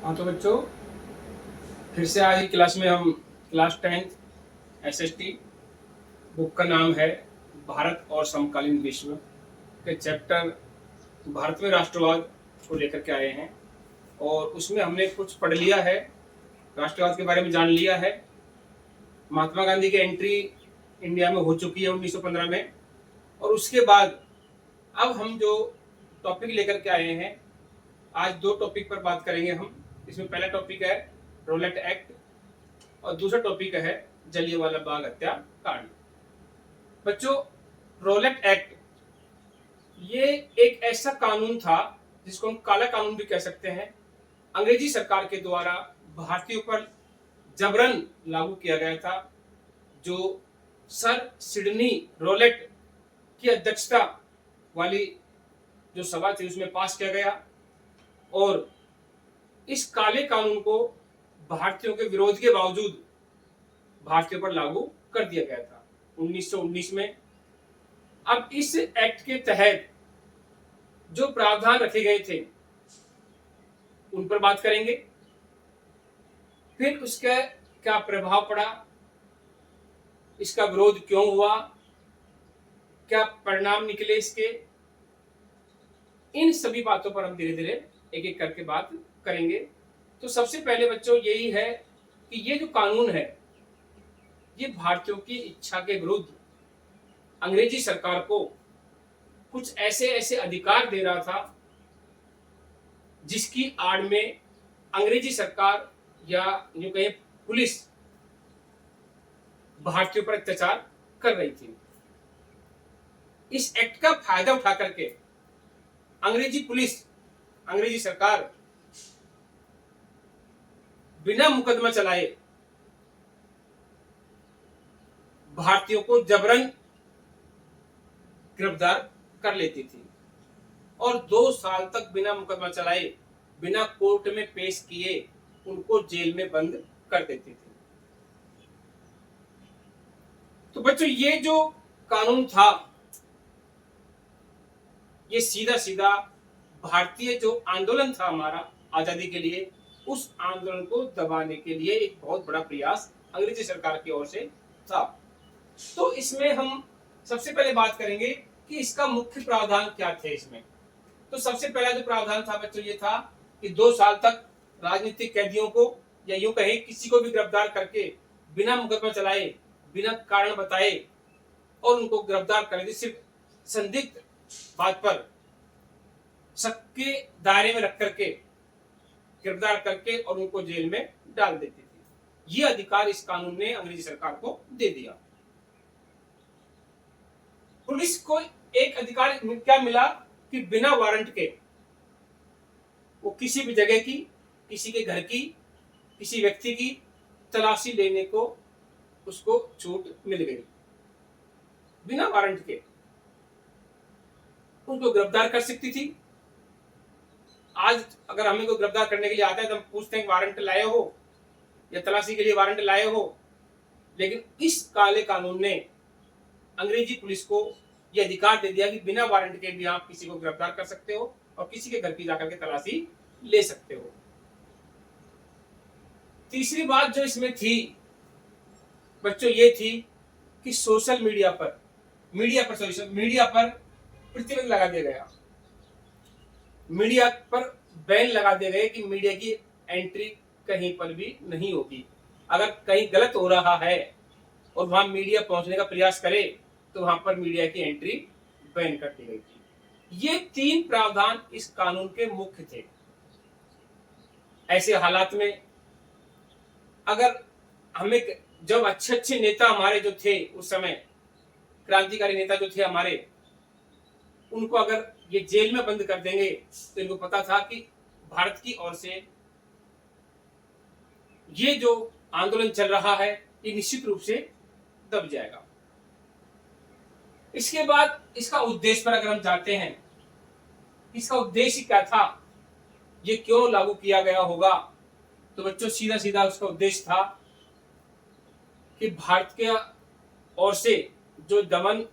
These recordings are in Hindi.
हाँ तो बच्चों, फिर से आज की क्लास में हम क्लास 10th एसएसटी बुक का नाम है भारत और समकालीन विश्व के चैप्टर भारत में राष्ट्रवाद को लेकर के आए हैं। और उसमें हमने कुछ पढ़ लिया है, राष्ट्रवाद के बारे में जान लिया है। महात्मा गांधी की एंट्री इंडिया में हो चुकी है 1915 में। और उसके बाद अब हम जो टॉपिक लेकर के आए हैं, आज दो टॉपिक पर बात करेंगे हम। इसमें पहला टॉपिक है रोलेट एक्ट और दूसरा टॉपिक है जलियांवाला बाग हत्याकांड। बच्चों, रोलेट एक्ट ये एक ऐसा कानून था जिसको हम काला कानून भी कह सकते हैं। अंग्रेजी सरकार के द्वारा भारतीयों पर जबरन लागू किया गया था, जो सर सिडनी रोलेट की अध्यक्षता वाली जो सभा थी उसमें पास किया गया। और इस काले कानून को भारतीयों के विरोध के बावजूद भारतीयों पर लागू कर दिया गया था 1919 में। अब इस एक्ट के तहत जो प्रावधान रखे गए थे उन पर बात करेंगे, फिर उसका क्या प्रभाव पड़ा, इसका विरोध क्यों हुआ, क्या परिणाम निकले इसके, इन सभी बातों पर हम धीरे धीरे एक एक करके बात करेंगे। तो सबसे पहले बच्चों यही है कि ये जो कानून है ये भारतीयों की इच्छा के विरुद्ध अंग्रेजी सरकार को कुछ ऐसे ऐसे अधिकार दे रहा था जिसकी आड़ में अंग्रेजी सरकार या जो कहे पुलिस भारतीयों पर अत्याचार कर रही थी। इस एक्ट का फायदा उठा करके अंग्रेजी पुलिस, अंग्रेजी सरकार बिना मुकदमा चलाए भारतीयों को जबरन गिरफ्तार कर लेती थी और 2 साल तक बिना मुकदमा चलाए, बिना कोर्ट में पेश किए उनको जेल में बंद कर देती थी। तो बच्चों, ये जो कानून था ये सीधा सीधा भारतीय जो आंदोलन था हमारा आजादी के लिए, उस आंदोलन को दबाने के लिए एक बहुत बड़ा प्रयास अंग्रेजी सरकार की ओर से था। तो इसमें हम सबसे पहले बात करेंगे कि इसका मुख्य प्रावधान क्या थे इसमें। तो सबसे पहला जो प्रावधान था बच्चों ये था कि 2 साल तक राजनीतिक कैदियों को या यूं कहें किसी को भी गिरफ्तार करके बिना मुकदमा चलाए, बिना कारण बताए और उनको गिरफ्तार कर सिर्फ संदिग्ध बात पर शक के दायरे में रख करके गिरफ्तार करके और उनको जेल में डाल देती थी। ये अधिकार इस कानून ने अंग्रेजी सरकार को दे दिया। पुलिस को एक अधिकार क्या मिला कि बिना वारंट के वो किसी भी जगह की, किसी के घर की, किसी व्यक्ति की तलाशी लेने को उसको छूट मिल गई। बिना वारंट के उनको गिरफ्तार कर सकती थी। आज अगर हमें को गिरफ्तार करने के लिए आता है तो हम पूछते हैं वारंट लाए हो या तलाशी के लिए वारंट लाए हो, लेकिन इस काले कानून ने अंग्रेजी पुलिस को यह अधिकार दे दिया कि बिना वारंट के भी आप किसी को गिरफ्तार कर सकते हो और किसी के घर की जाकर के तलाशी ले सकते हो। तीसरी बात जो इसमें थी बच्चों ये थी कि सोशल मीडिया पर प्रतिबंध लगा दिया गया। मीडिया पर बैन लगा दिए गए कि मीडिया की एंट्री कहीं पर भी नहीं होगी। अगर कहीं गलत हो रहा है और वहां मीडिया पहुंचने का प्रयास करे तो वहां पर मीडिया की एंट्री बैन कर दी गई थी। ये 3 प्रावधान इस कानून के मुख्य थे। ऐसे हालात में अगर हमें जब अच्छे अच्छे नेता हमारे जो थे उस समय, क्रांतिकारी नेता जो थे हमारे, उनको अगर ये जेल में बंद कर देंगे तो इनको पता था कि भारत की ओर से ये जो आंदोलन चल रहा है ये निश्चित रूप से दब जाएगा। इसके बाद इसका उद्देश्य पर अगर हम जाते हैं, इसका उद्देश्य क्या था, ये क्यों लागू किया गया होगा, तो बच्चों सीधा सीधा उसका उद्देश्य था कि भारत के ओर से जो दमन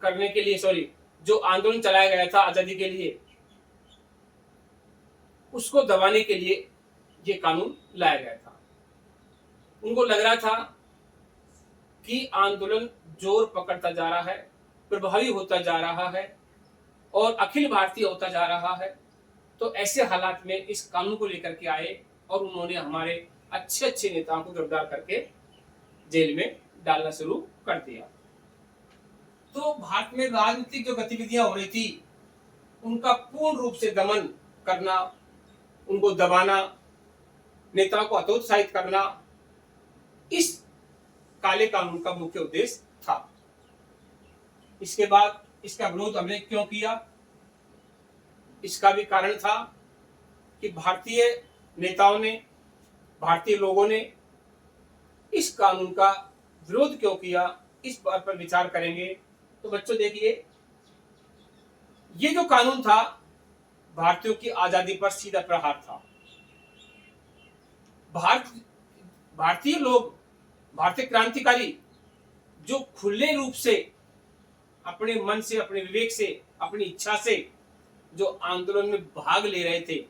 करने के लिए जो आंदोलन चलाया गया था आजादी के लिए, उसको दबाने के लिए ये कानून लाया गया था। उनको लग रहा था कि आंदोलन जोर पकड़ता जा रहा है, प्रभावी होता जा रहा है और अखिल भारतीय होता जा रहा है। तो ऐसे हालात में इस कानून को लेकर के आए और उन्होंने हमारे अच्छे अच्छे नेताओं को गिरफ्तार करके जेल में डालना शुरू कर दिया। तो भारत में राजनीतिक जो गतिविधियां हो रही थी उनका पूर्ण रूप से दमन करना, उनको दबाना, नेताओं को हतोत्साहित करना, इस काले कानून का मुख्य उद्देश्य था। इसके बाद इसका विरोध हमने क्यों किया, इसका भी कारण था कि भारतीय नेताओं ने, भारतीय लोगों ने इस कानून का विरोध क्यों किया, इस बात पर विचार करेंगे। तो बच्चों देखिए, ये जो कानून था भारतीयों की आजादी पर सीधा प्रहार था। भारतीय लोग, भारतीय क्रांतिकारी जो खुले रूप से अपने मन से, अपने विवेक से, अपनी इच्छा से जो आंदोलन में भाग ले रहे थे,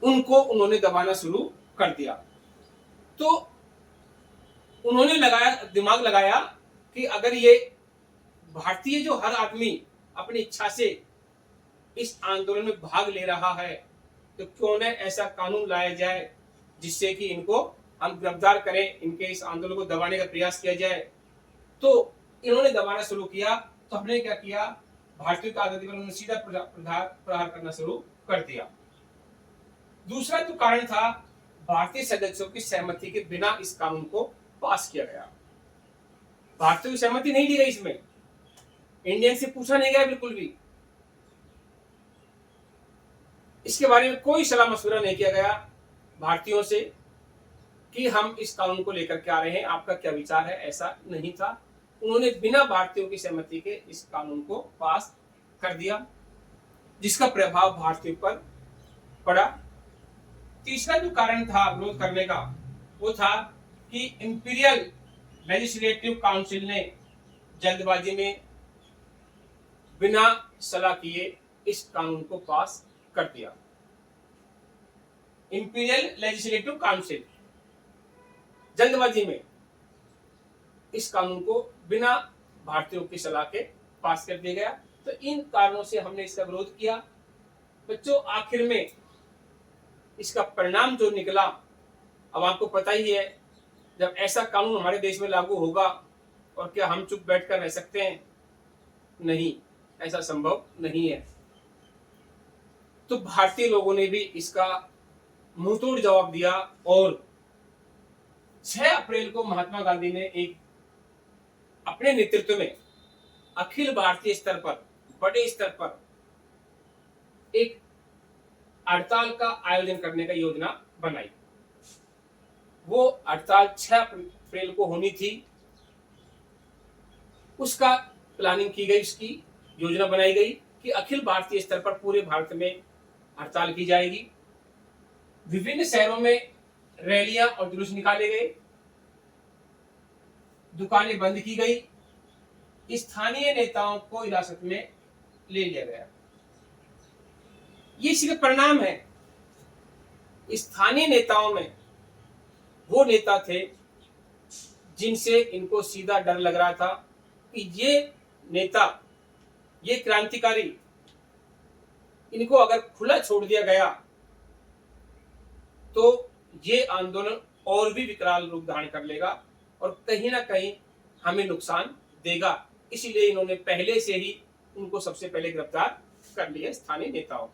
उनको उन्होंने दबाना शुरू कर दिया। तो उन्होंने दिमाग लगाया कि अगर ये भारतीय जो हर आदमी अपनी इच्छा से इस आंदोलन में भाग ले रहा है, तो क्यों न ऐसा कानून लाया जाए जिससे कि इनको हम गिरफ्तार करें, इनके इस आंदोलन को दबाने का प्रयास किया जाए। तो इन्होंने दबाना शुरू किया। तो हमने क्या किया, भारतीय की आजादी पर उन्होंने सीधा प्रहार करना शुरू कर दिया। दूसरा जो कारण था, भारतीय सदस्यों की सहमति के बिना इस कानून को पास किया गया। भारतीयों की सहमति नहीं ली गई, इसमें इंडियन से पूछा नहीं गया बिल्कुल भी, इसके बारे में कोई सलाह मशवरा नहीं किया गया भारतीयों से कि हम इस कानून को लेकर के आ रहे हैं, आपका क्या विचार है। ऐसा नहीं था। उन्होंने बिना भारतीयों की सहमति के इस कानून को पास कर दिया, जिसका प्रभाव भारतीयों पर पड़ा। तीसरा जो कारण था विरोध करने का, वो था कि इंपीरियल लेजिस्लेटिव काउंसिल ने जल्दबाजी में बिना सलाह किए इस कानून को पास कर दिया। इंपीरियल लेजिस्लेटिव काउंसिल जल्दबाजी में इस कानून को बिना भारतीयों की सलाह के पास कर दिया गया। तो इन कारणों से हमने इसका विरोध किया। बच्चों, आखिर में इसका परिणाम जो निकला, अब आपको पता ही है, जब ऐसा कानून हमारे देश में लागू होगा, और क्या हम चुप बैठकर रह सकते हैं? नहीं, ऐसा संभव नहीं है। तो भारतीय लोगों ने भी इसका मुंहतोड़ जवाब दिया और 6 अप्रैल को महात्मा गांधी ने एक अपने नेतृत्व में अखिल भारतीय स्तर पर, बड़े स्तर पर एक हड़ताल का आयोजन करने का योजना बनाई। वो हड़ताल 6 अप्रैल को होनी थी, उसका प्लानिंग की गई, उसकी योजना बनाई गई कि अखिल भारतीय स्तर पर पूरे भारत में हड़ताल की जाएगी। विभिन्न शहरों में रैलियां और जुलूस निकाले गए, दुकानें बंद की गई, स्थानीय नेताओं को हिरासत में ले लिया गया। ये सिर्फ परिणाम है। स्थानीय नेताओं में वो नेता थे जिनसे इनको सीधा डर लग रहा था कि ये नेता, ये क्रांतिकारी, इनको अगर खुला छोड़ दिया गया तो ये आंदोलन और भी विकराल रूप धारण कर लेगा और कहीं ना कहीं हमें नुकसान देगा। इसीलिए इन्होंने पहले से ही उनको सबसे पहले गिरफ्तार कर लिया। स्थानीय नेताओं,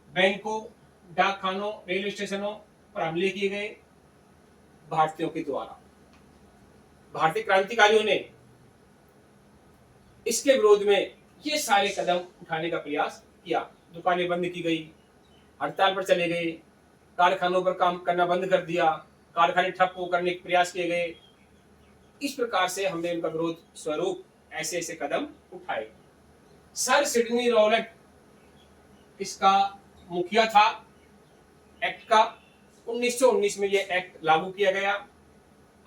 बैंकों, डाकखानों, रेलवे स्टेशनों पर हमले किए गए भारतीयों के द्वारा। भारतीय क्रांतिकारियों ने इसके विरोध में ये सारे कदम उठाने का प्रयास किया। दुकानें बंद की गई, हड़ताल पर चले गए, कारखानों पर काम करना बंद कर दिया, कारखाने ठप करने के प्रयास किए गए। इस प्रकार से हमने उनका विरोध स्वरूप ऐसे ऐसे कदम उठाए। सर सिडनी रॉलेट इसका मुखिया था एक्ट का। 1919 में यह एक्ट लागू किया गया।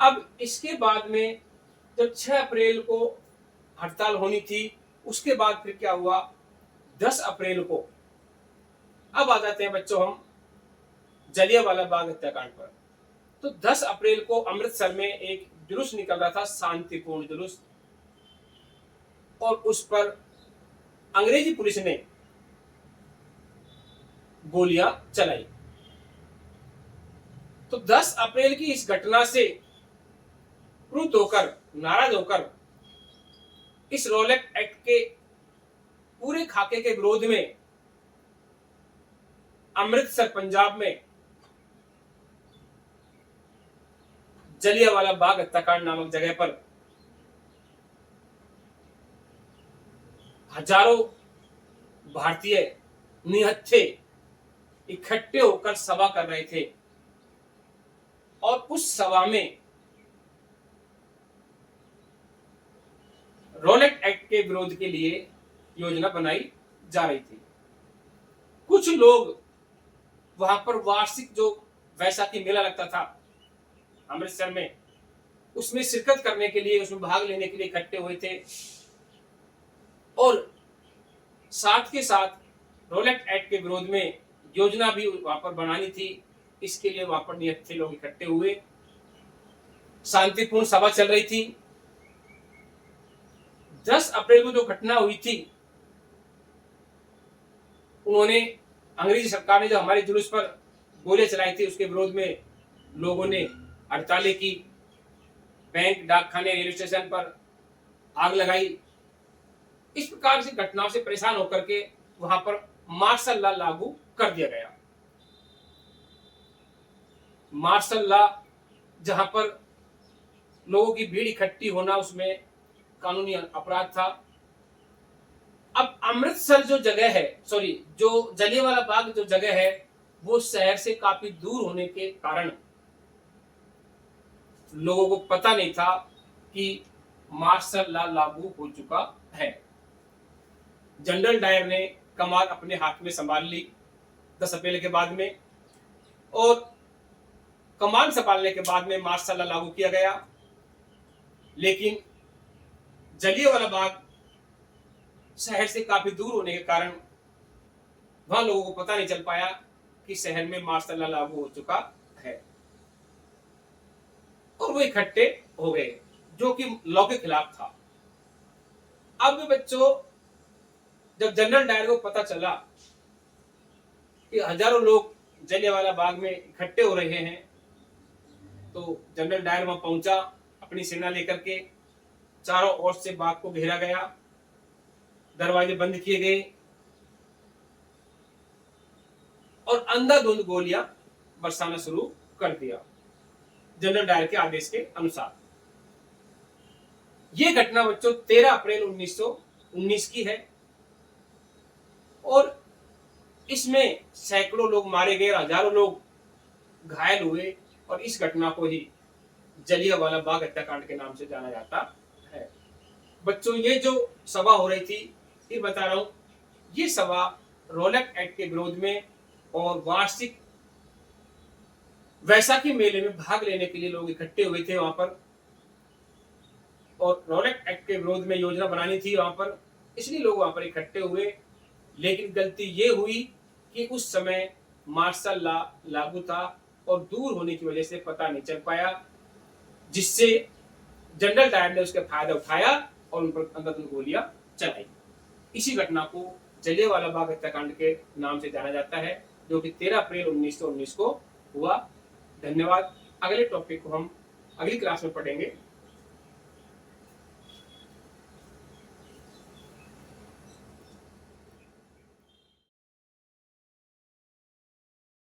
अब इसके बाद में जब 6 अप्रैल को हड़ताल होनी थी, उसके बाद फिर क्या हुआ, 10 अप्रैल को अब आ जाते हैं बच्चों हम जलियांवाला बाग हत्याकांड पर। तो 10 अप्रैल को अमृतसर में एक जुलूस निकल रहा था, शांतिपूर्ण जुलूस, और उस पर अंग्रेजी पुलिस ने गोलियां चलाई। तो 10 अप्रैल की इस घटना से क्रुद्ध होकर, नाराज होकर, इस रोलेट एक्ट के पूरे खाके के विरोध में अमृतसर पंजाब में जलियांवाला बाग हत्याकांड नामक जगह पर हजारों भारतीय निहत्थे इकट्ठे होकर सभा कर रहे थे, और उस सभा में रोलेट एक्ट के विरोध के लिए योजना बनाई जा रही थी। कुछ लोग वहां पर वार्षिक जो वैसाखी मेला लगता था अमृतसर में, उसमें शिरकत करने के लिए, उसमें भाग लेने के लिए इकट्ठे हुए थे, और साथ के साथ रोलेट एक्ट के विरोध में योजना भी वहां पर बनानी थी। इसके लिए वहां पर निहत्थे लोग इकट्ठे हुए, शांतिपूर्ण सभा चल रही थी। 10 अप्रैल को जो घटना हुई थी, उन्होंने, अंग्रेजी सरकार ने जो हमारे जुलूस पर गोलियां चलाई थी, उसके विरोध में लोगों ने हड़तालें की, बैंक, डाकखाने, रेलवे स्टेशन पर आग लगाई। इस प्रकार से घटनाओं से परेशान होकर के वहां पर मार्शल लॉ लागू कर दिया गया। मार्शल लॉ, जहां पर लोगों की भीड़ इकट्ठी होना उसमें कानूनी अपराध था। अब अमृतसर जो जगह है, सॉरी, जो जलियांवाला बाग जो जगह है, वो शहर से काफी दूर होने के कारण लोगों को पता नहीं था कि मार्शल लॉ लागू हो चुका है। जनरल डायर ने कमान अपने हाथ में संभाल ली 10 अप्रैल के बाद में, और कमान संभालने के बाद में मार्शल लॉ लागू किया गया। लेकिन जलियांवाला बाग शहर से काफी दूर होने के कारण वहां लोगों को पता नहीं चल पाया कि शहर में मार्शल लॉ लागू हो चुका है, और वो इकट्ठे हो गए, जो कि लॉ के खिलाफ था। अब बच्चों, जब जनरल डायर को पता चला कि हजारों लोग जलियांवाला बाग में इकट्ठे हो रहे हैं, तो जनरल डायर वहां पहुंचा अपनी सेना लेकर के। चारों ओर से बाग को घेरा गया, दरवाजे बंद किए गए, और अंधाधुंध गोलियां बरसाना शुरू कर दिया जनरल डायर के आदेश के अनुसार। यह घटना बच्चों 13 अप्रैल 1919 की है, और इसमें सैकड़ों लोग मारे गए, हजारों लोग घायल हुए, और इस घटना को ही जलियांवाला बाग हत्याकांड के नाम से जाना जाता है। बच्चों, ये जो सभा हो रही थी, ये बता रहा हूं, ये सभा रोलेट एक्ट के विरोध में और वार्षिक वैसाखी मेले में भाग लेने के लिए लोग इकट्ठे हुए थे वहां पर, और रोलेट एक्ट के विरोध में योजना बनानी थी वहां पर, इसलिए लोग वहां पर इकट्ठे हुए। लेकिन गलती ये हुई कि उस समय मार्शल लॉ लागू था, और दूर होने की वजह से पता नहीं चल पाया, जिससे जनरल डायर ने उसका फायदा उठाया और उन पर अंधाधुंध गोलियां चलाई। इसी घटना को जलियांवाला बाग हत्याकांड के नाम से जाना जाता है, जो कि 13 अप्रैल 1919 को हुआ। धन्यवाद। अगले टॉपिक को हम अगली क्लास में पढ़ेंगे।